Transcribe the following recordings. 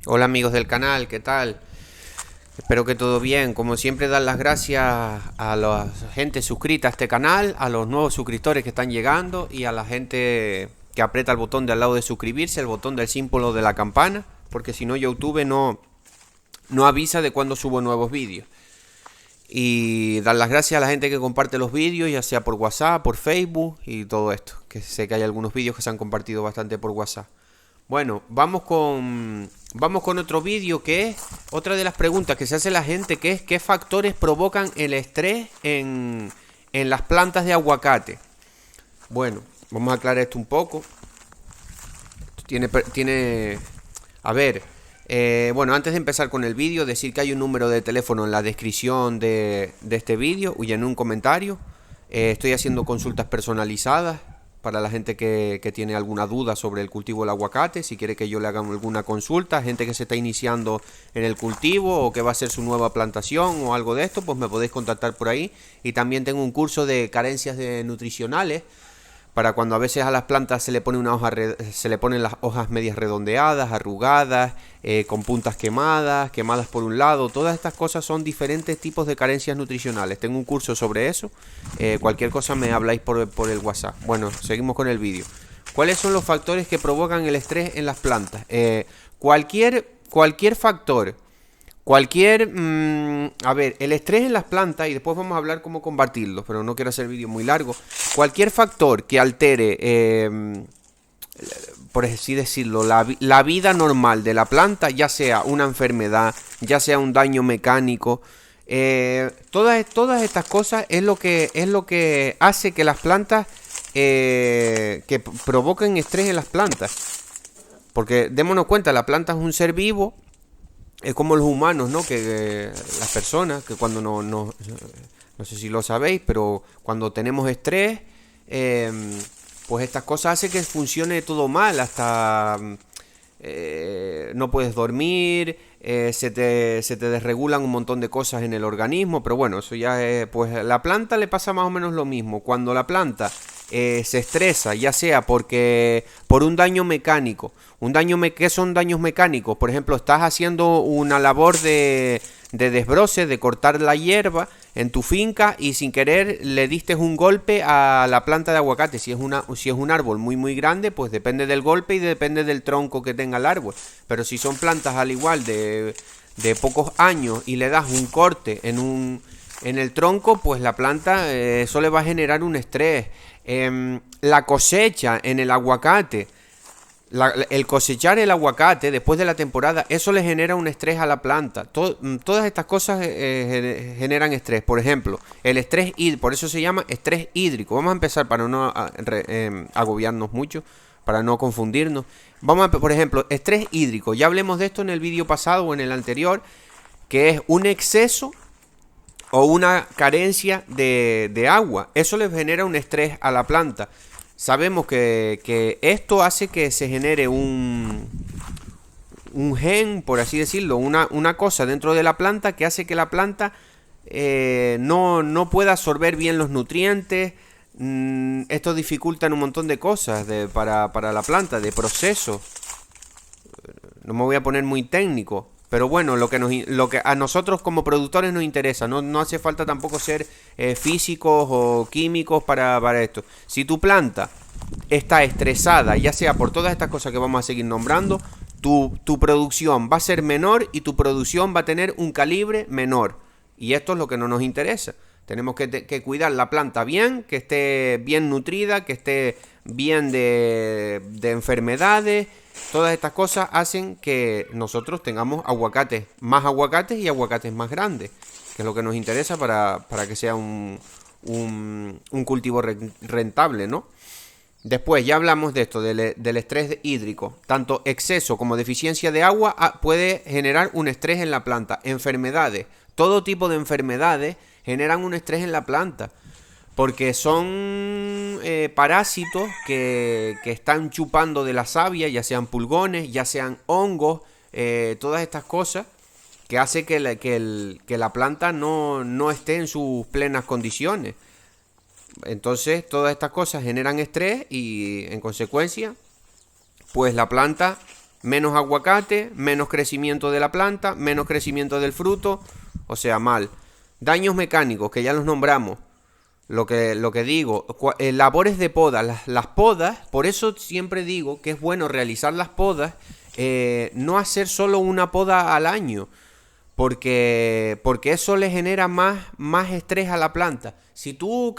Hola amigos del canal, ¿qué tal? Espero que todo bien. Como siempre, dar las gracias a la gente suscrita a este canal, a los nuevos suscriptores que están llegando y a la gente que aprieta el botón de al lado de suscribirse, el botón del símbolo de la campana, porque si no YouTube no avisa de cuando subo nuevos vídeos. Y dar las gracias a la gente que comparte los vídeos, ya sea por WhatsApp, por Facebook y todo esto, que sé que hay algunos vídeos que se han compartido bastante por WhatsApp. Bueno, vamos con otro vídeo, que es otra de las preguntas que se hace la gente, que es ¿qué factores provocan el estrés en las plantas de aguacate? Bueno, vamos a aclarar esto un poco. Tiene, a ver, bueno, antes de empezar con el vídeo, decir que hay un número de teléfono en la descripción de este vídeo y en un comentario. Estoy haciendo consultas personalizadas para la gente que tiene alguna duda sobre el cultivo del aguacate, si quiere que yo le haga alguna consulta, gente que se está iniciando en el cultivo o que va a hacer su nueva plantación o algo de esto, pues me podéis contactar por ahí. Y también tengo un curso de carencias nutricionales para cuando a veces a las plantas se le pone se le ponen las hojas medias redondeadas, arrugadas, con puntas quemadas por un lado. Todas estas cosas son diferentes tipos de carencias nutricionales. Tengo un curso sobre eso. Cualquier cosa me habláis por el WhatsApp. Bueno, seguimos con el vídeo. ¿Cuáles son los factores que provocan el estrés en las plantas? Cualquier factor. A ver, el estrés en las plantas, y después vamos a hablar cómo combatirlo, pero no quiero hacer el vídeo muy largo. Cualquier factor que altere, por así decirlo, la vida normal de la planta, ya sea una enfermedad, ya sea un daño mecánico, todas estas cosas es lo que hace que las plantas, que provoquen estrés en las plantas. Porque démonos cuenta, la planta es un ser vivo. Es como los humanos, ¿no? Que las personas, que cuando no sé si lo sabéis, pero cuando tenemos estrés, eh, pues estas cosas hacen que funcione todo mal, hasta no puedes dormir, se te desregulan un montón de cosas en el organismo, pero bueno, eso ya es, pues a la planta le pasa más o menos lo mismo. Cuando la planta se estresa, ya sea porque por un daño mecánico, ¿qué son daños mecánicos? Por ejemplo, estás haciendo una labor de desbroce, de cortar la hierba en tu finca y sin querer le diste un golpe a la planta de aguacate. Si es un árbol muy grande, pues depende del golpe y depende del tronco que tenga el árbol. Pero si son plantas al igual de pocos años y le das un corte en el tronco, pues la planta, eso le va a generar un estrés. La cosecha en el aguacate, el cosechar el aguacate después de la temporada, eso le genera un estrés a la planta. Todas estas cosas generan estrés. Por ejemplo, el estrés hídrico, por eso se llama estrés hídrico. Vamos a empezar para no agobiarnos mucho, para no confundirnos. Por ejemplo, estrés hídrico. Ya hablemos de esto en el vídeo pasado o en el anterior, que es un exceso o una carencia de agua. Eso le genera un estrés a la planta. Sabemos que esto hace que se genere un gen, por así decirlo, una cosa dentro de la planta que hace que la planta no pueda absorber bien los nutrientes. Esto dificulta un montón de cosas para la planta, de proceso. No me voy a poner muy técnico, pero bueno, lo que a nosotros como productores nos interesa. No hace falta tampoco ser físicos o químicos para esto. Si tu planta está estresada, ya sea por todas estas cosas que vamos a seguir nombrando, tu producción va a ser menor y tu producción va a tener un calibre menor. Y esto es lo que no nos interesa. Tenemos que cuidar la planta bien, que esté bien nutrida, que esté bien de enfermedades. Todas estas cosas hacen que nosotros tengamos aguacates y aguacates más grandes, que es lo que nos interesa para que sea un cultivo rentable, ¿no? Después ya hablamos de esto, del estrés hídrico. Tanto exceso como deficiencia de agua puede generar un estrés en la planta. Enfermedades, todo tipo de enfermedades generan un estrés en la planta. Porque son parásitos que están chupando de la savia, ya sean pulgones, ya sean hongos, todas estas cosas que hace que la planta no esté en sus plenas condiciones. Entonces todas estas cosas generan estrés y en consecuencia pues la planta Menos aguacate, menos crecimiento de la planta, menos crecimiento del fruto, o sea, mal. Daños mecánicos, que ya los nombramos. Lo que digo, labores de poda, las podas, por eso siempre digo que es bueno realizar las podas, no hacer solo una poda al año, porque eso le genera más estrés a la planta. Si tú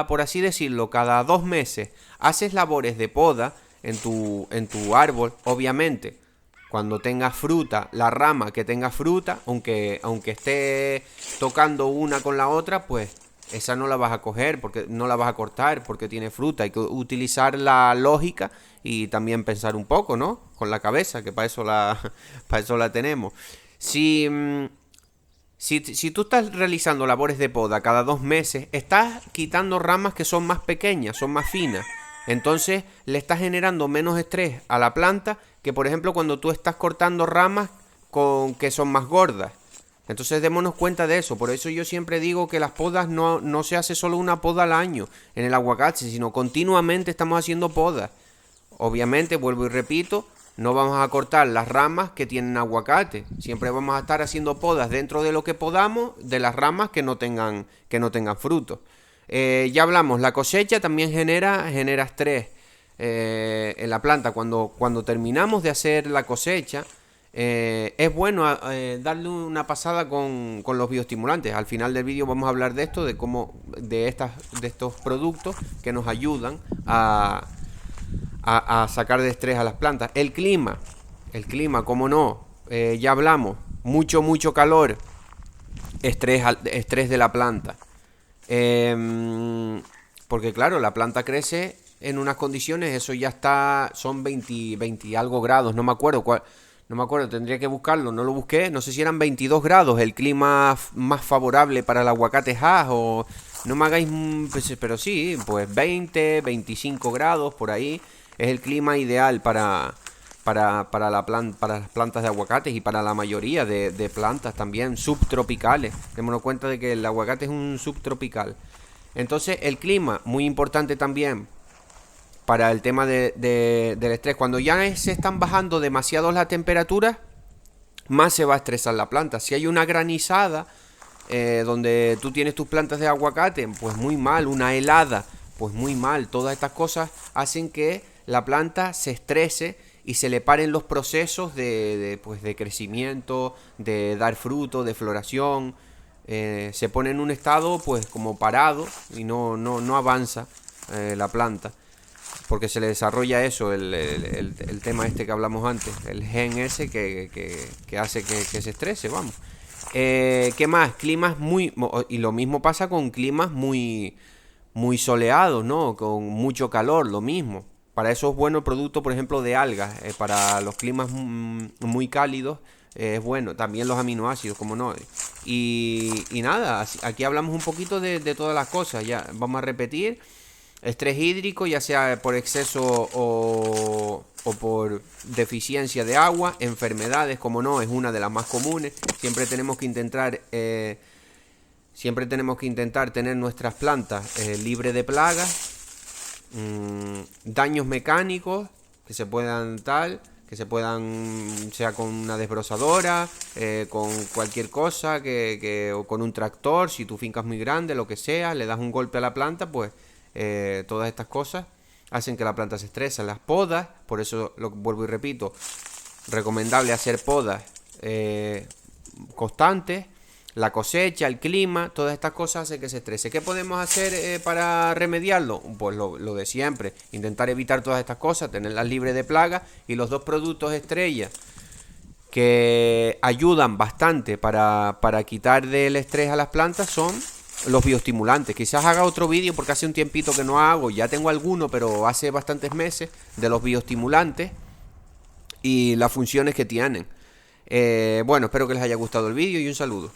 por así decirlo, cada 2 meses haces labores de poda en tu árbol, obviamente, cuando tengas fruta, la rama que tenga fruta, aunque esté tocando una con la otra, pues esa no la vas a coger, porque no la vas a cortar, porque tiene fruta. Hay que utilizar la lógica y también pensar un poco, ¿no? Con la cabeza, que para eso para eso la tenemos. Si, si tú estás realizando labores de poda cada 2 meses, estás quitando ramas que son más pequeñas, son más finas. Entonces le estás generando menos estrés a la planta que, por ejemplo, cuando tú estás cortando ramas que son más gordas. Entonces démonos cuenta de eso. Por eso yo siempre digo que las podas no se hace solo una poda al año en el aguacate, sino continuamente estamos haciendo podas. Obviamente, vuelvo y repito, no vamos a cortar las ramas que tienen aguacate. Siempre vamos a estar haciendo podas dentro de lo que podamos de las ramas que no tengan frutos. Ya hablamos, la cosecha también genera estrés en la planta. Cuando terminamos de hacer la cosecha, es bueno darle una pasada con los bioestimulantes. Al final del vídeo vamos a hablar de esto, de estos productos que nos ayudan a sacar de estrés a las plantas. El clima, como no, ya hablamos, mucho calor, estrés de la planta. Porque claro, la planta crece en unas condiciones, eso ya está, son 20 y algo grados, no me acuerdo, tendría que buscarlo, no lo busqué, no sé si eran 22 grados, el clima más favorable para el aguacate Hass, o no me hagáis, pero sí, pues 25 grados por ahí, es el clima ideal para las plantas de aguacates y para la mayoría de plantas también subtropicales. Démonos cuenta de que el aguacate es un subtropical. Entonces el clima, muy importante también para el tema del estrés. Cuando ya se están bajando demasiado las temperaturas, más se va a estresar la planta. Si hay una granizada donde tú tienes tus plantas de aguacate, pues muy mal. Una helada, pues muy mal. Todas estas cosas hacen que la planta se estrese y se le paren los procesos de crecimiento, de dar fruto, de floración. Se pone en un estado pues como parado y no avanza la planta, porque se le desarrolla eso, el tema este que hablamos antes, el gen ese que hace que se estrese, vamos. ¿Qué más? Climas y lo mismo pasa con climas muy soleados, ¿no? Con mucho calor, lo mismo. Para eso es bueno el producto, por ejemplo, de algas. Para los climas muy cálidos es bueno. También los aminoácidos, como no. Y nada, aquí hablamos un poquito de todas las cosas. Ya vamos a repetir. Estrés hídrico, ya sea por exceso o por deficiencia de agua. Enfermedades, como no, es una de las más comunes. Siempre tenemos que intentar tener nuestras plantas libres de plagas. Daños mecánicos que se puedan sea con una desbrozadora, con cualquier cosa, o con un tractor. Si tu finca es muy grande, lo que sea, le das un golpe a la planta, pues todas estas cosas hacen que la planta se estrese. Las podas, por eso lo vuelvo y repito, recomendable hacer podas constantes. La cosecha, el clima, todas estas cosas hacen que se estrese. ¿Qué podemos hacer para remediarlo? Pues lo de siempre, intentar evitar todas estas cosas, tenerlas libres de plagas. Y los dos productos estrella que ayudan bastante para quitar del estrés a las plantas son los bioestimulantes. Quizás haga otro vídeo porque hace un tiempito que no hago, ya tengo alguno, pero hace bastantes meses, de los bioestimulantes y las funciones que tienen. Bueno, espero que les haya gustado el vídeo y un saludo.